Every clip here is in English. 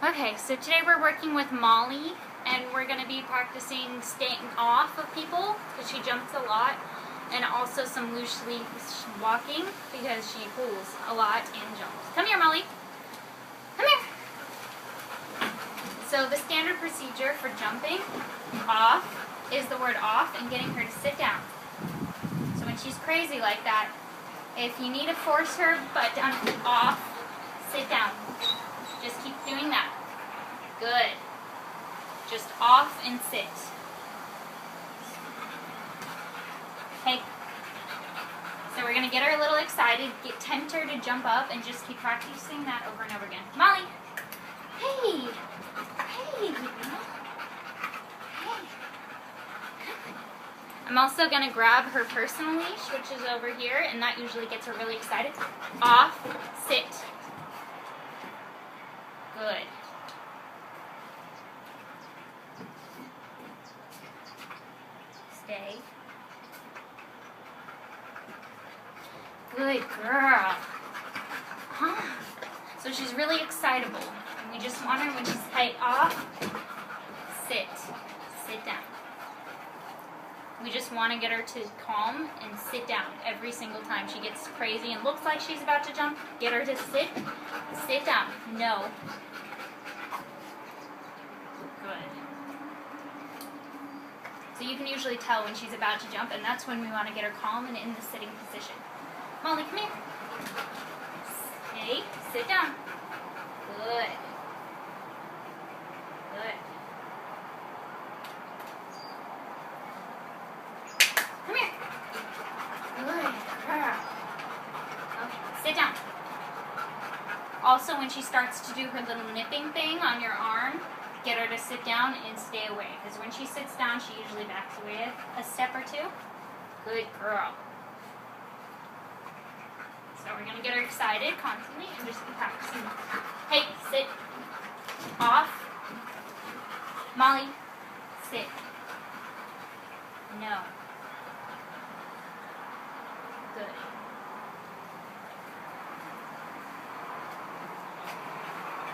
Okay, so today we're working with Molly, and we're going to be practicing staying off of people because she jumps a lot, and also some loose leaf walking because she pulls a lot and jumps. Come here, Molly. Come here. So the standard procedure for jumping off is the word off and getting her to sit down. So when she's crazy like that, if you need to force her butt down off, sit down. Just keep doing that. Good. Just off and sit. Okay. So we're going to get her a little excited, tempt her to jump up, and just keep practicing that over and over again. Molly! Hey! Hey! Hey! I'm also going to grab her personal leash, which is over here, and that usually gets her really excited. Off, sit. Good. Stay. Good girl. Huh. So she's really excitable. And we just want her when she's tight off, sit. Sit down. We just want to get her to calm and sit down every single time she gets crazy and looks like she's about to jump. Get her to sit. Sit down. No. Good. So you can usually tell when she's about to jump, and that's when we want to get her calm and in the sitting position. Molly, come here. Stay. Sit down. Good. Good. Come here. Good girl. Okay, sit down. Also, when she starts to do her little nipping thing on your arm, get her to sit down and stay away. Because when she sits down, she usually backs away a step or two. Good girl. So we're going to get her excited constantly and just keep practicing. Hey, sit. Off. Molly, sit. No. Good.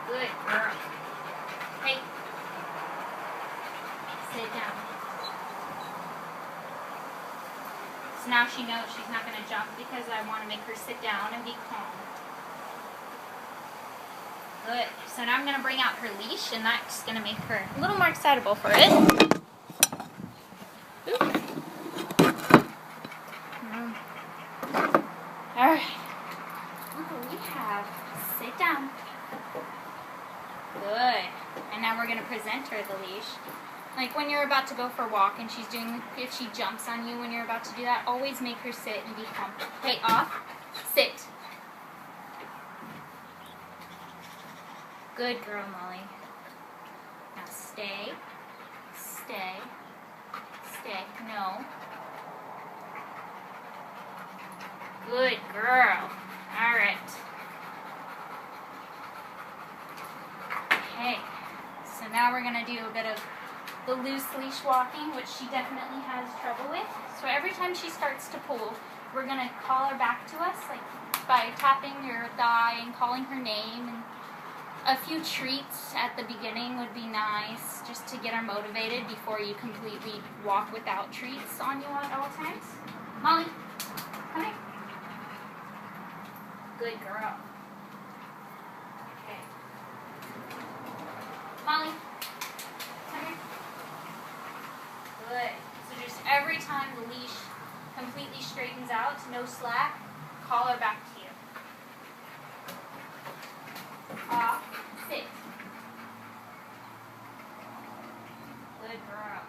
Good girl. Hey. Sit down. So now she knows she's not going to jump because I want to make her sit down and be calm. Good. So now I'm going to bring out her leash, and that's going to make her a little more excitable for it. Alright. We have sit down. Good. And now we're going to present her the leash. Like when you're about to go for a walk and she's doing, if she jumps on you when you're about to do that, always make her sit and be calm. Okay, off. Sit. Good girl, Molly. Now stay. Stay. Stay. No. Good girl. Alright. Okay. So now we're going to do a bit of the loose leash walking, which she definitely has trouble with. So every time she starts to pull, we're going to call her back to us, like by tapping your thigh and calling her name. And a few treats at the beginning would be nice, just to get her motivated before you completely walk without treats on you at all times. Molly, come here. Good girl. Okay. Molly, come here. Good. So just every time the leash completely straightens out, no slack, call her back to you. Off, sit. Good girl.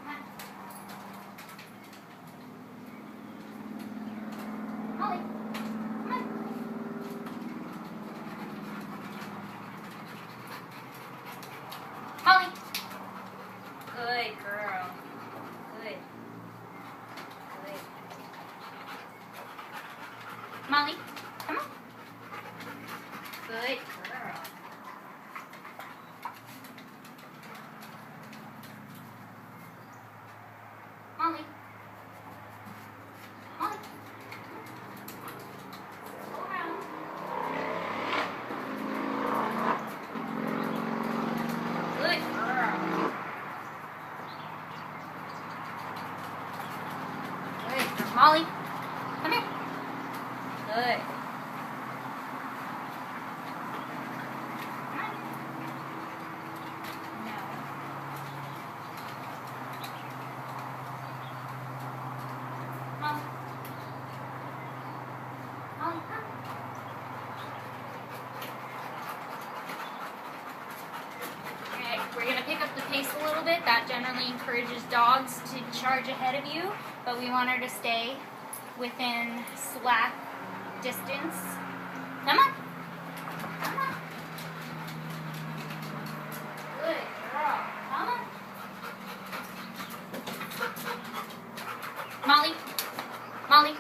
Come on. Molly, come on. Molly. Good girl. Good. Good. Molly, come on. Good girl. Molly. Molly. Go around. Molly, come here. Good. Come on. No. Molly. Molly, come. Alright, we're going to pick up the pace a little bit. That generally encourages dogs to charge ahead of you, but we want her to stay within slack distance. Come on. Come on. Good girl. Come on. Molly. Molly.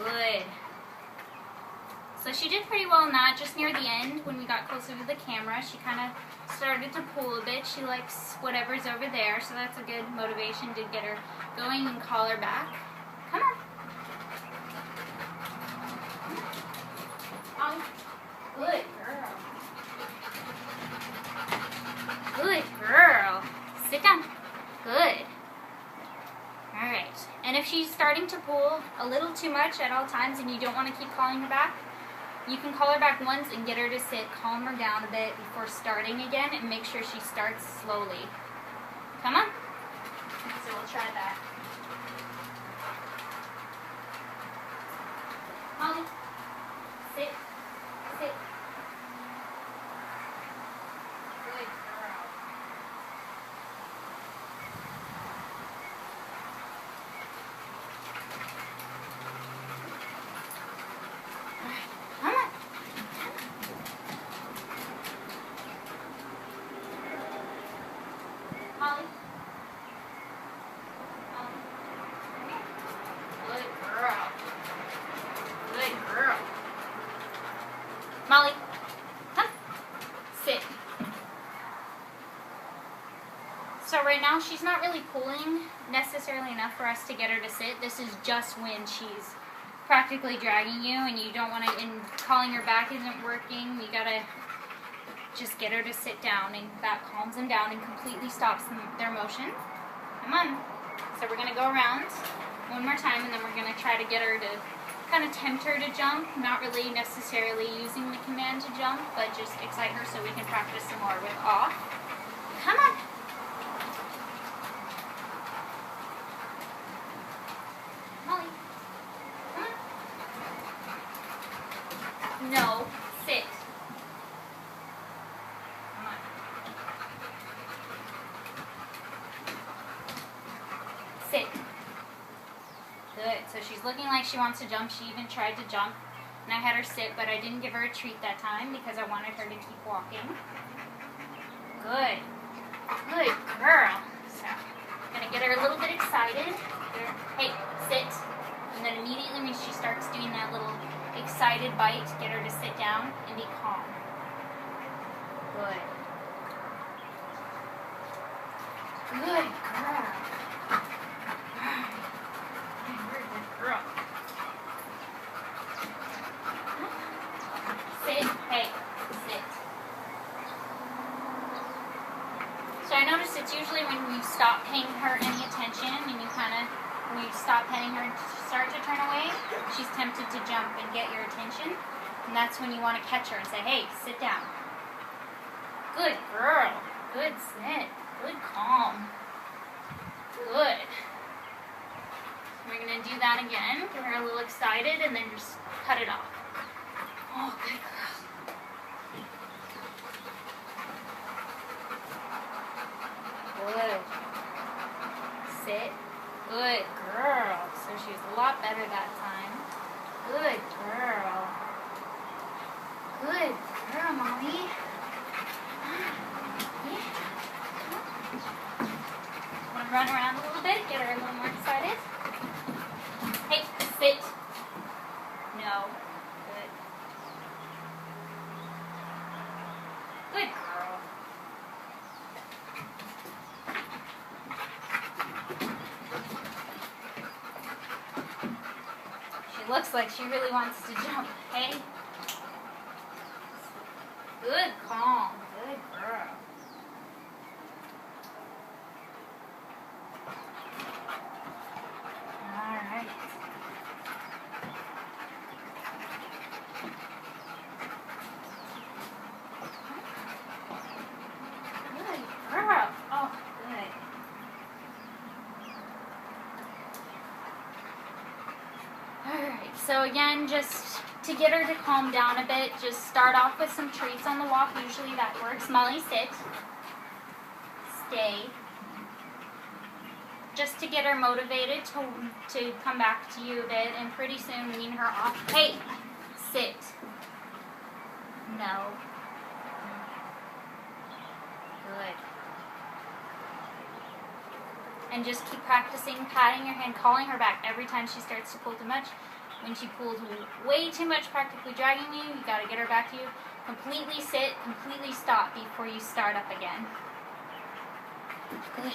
Good. So she did pretty well in that. Just near the end, when we got closer to the camera, she kind of started to pull a bit. She likes whatever's over there, so that's a good motivation to get her going and call her back. Come on. Molly. Good girl. Good girl. Sit down. Good. Alright. And if she's starting to pull a little too much at all times and you don't want to keep calling her back, you can call her back once and get her to sit, calm her down a bit before starting again, and make sure she starts slowly. Come on. So we'll try that. Molly, sit, sit. Good girl. Come on. Molly. Good girl. Good girl. Molly, come. Sit. So right now she's not really pulling necessarily enough for us to get her to sit. This is just when she's practically dragging you and you don't want to, and calling her back isn't working. You gotta just get her to sit down, and that calms them down and completely stops their motion. Come on. So we're gonna go around one more time, and then we're gonna try to get her to kind of tempt her to jump, not really necessarily using the command to jump, but just excite her so we can practice some more with off. Come on. Molly. Come on. No. Sit. Come on. Sit. Good. So she's looking like she wants to jump. She even tried to jump, and I had her sit, but I didn't give her a treat that time because I wanted her to keep walking. Good. Good girl. So, I'm going to get her a little bit excited. Hey, sit. And then immediately when she starts doing that little excited bite, get her to sit down and be calm. Good. Good girl. Girl. Sit. Hey, sit. So I noticed it's usually when you stop paying her any attention and you when you stop petting her and start to turn away, she's tempted to jump and get your attention. And that's when you want to catch her and say, hey, sit down. Good girl. Good sit. Good calm. Good. We're going to do that again. Get her a little excited and then just cut it off. Oh, good girl. Good. Sit. Good girl. So she was a lot better that time. Good girl. Good girl, Mommy. Yeah. Want to run around a little bit? Get her a little more excited? Hey, sit. No. Good. Good girl. She looks like she really wants to jump. Hey. Good calm. Good girl. So again, just to get her to calm down a bit, just start off with some treats on the walk. Usually that works. Molly, sit. Stay. Just to get her motivated to come back to you a bit, and pretty soon wean her off. Hey, sit. No. Good. And just keep practicing patting your hand, calling her back every time she starts to pull too much. When she pulls way too much, practically dragging you, you got to get her back to you. Completely sit, completely stop before you start up again. Good.